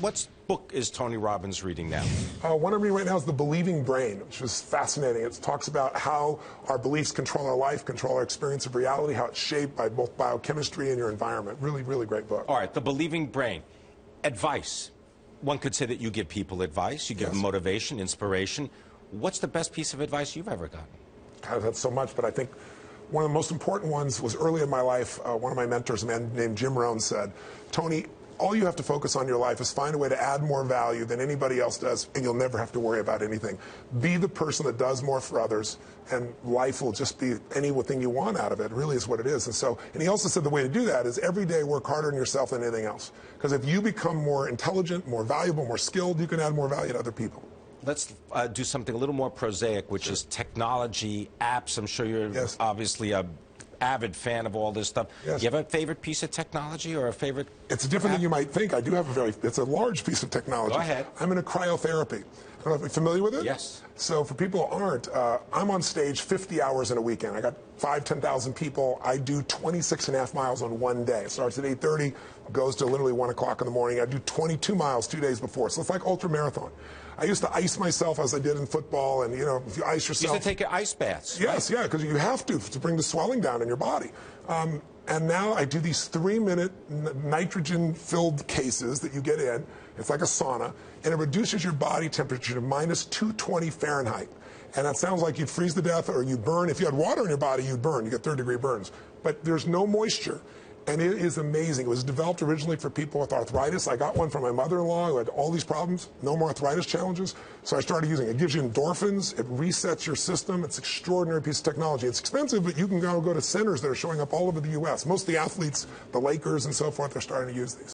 What book is Tony Robbins reading now? One I'm reading right now is The Believing Brain, which is fascinating. It talks about how our beliefs control our life, control our experience of reality, how it's shaped by both biochemistry and your environment. Really, really great book. All right, The Believing Brain. Advice. One could say that you give people advice, you give them motivation, inspiration. What's the best piece of advice you've ever gotten? God, I've had so much, but I think one of the most important ones was early in my life. One of my mentors, a man named Jim Rohn, said, Tony, all you have to focus on in your life is find a way to add more value than anybody else does, and you'll never have to worry about anything. Be the person that does more for others, and life will just be anything you want out of it. It really is what it is. And he also said the way to do that is every day work harder on yourself than anything else. Because if you become more intelligent, more valuable, more skilled, you can add more value to other people. Let's do something a little more prosaic, which is technology, apps. I'm sure you're obviously a avid fan of all this stuff. Do you have a favorite piece of technology or a favorite? It's different than you might think. I do have it's a large piece of technology. Go ahead. I'm in a cryotherapy. I don't know if you're familiar with it? Yes. So for people who aren't, I'm on stage 50 hours in a weekend. I got 10,000 people. I do 26.5 miles on one day. It starts at 8:30, goes to literally 1 o'clock in the morning. I do 22 miles 2 days before. So it's like ultra marathon. I used to ice myself as I did in football, and if you ice yourself. You used to take ice baths. Yes, yeah, because you have to bring the swelling down in your body. And now I do these 3-minute nitrogen-filled cases that you get in. It's like a sauna, and it reduces your body temperature to minus 220 Fahrenheit. And that sounds like you'd freeze to death or you burn. If you had water in your body, you'd burn. You get third-degree burns. But there's no moisture. And it is amazing. It was developed originally for people with arthritis. I got one from my mother-in-law who had all these problems, no more arthritis challenges. So I started using it. It gives you endorphins. It resets your system. It's an extraordinary piece of technology. It's expensive, but you can go to centers that are showing up all over the U.S. Most of the athletes, the Lakers and so forth, are starting to use these.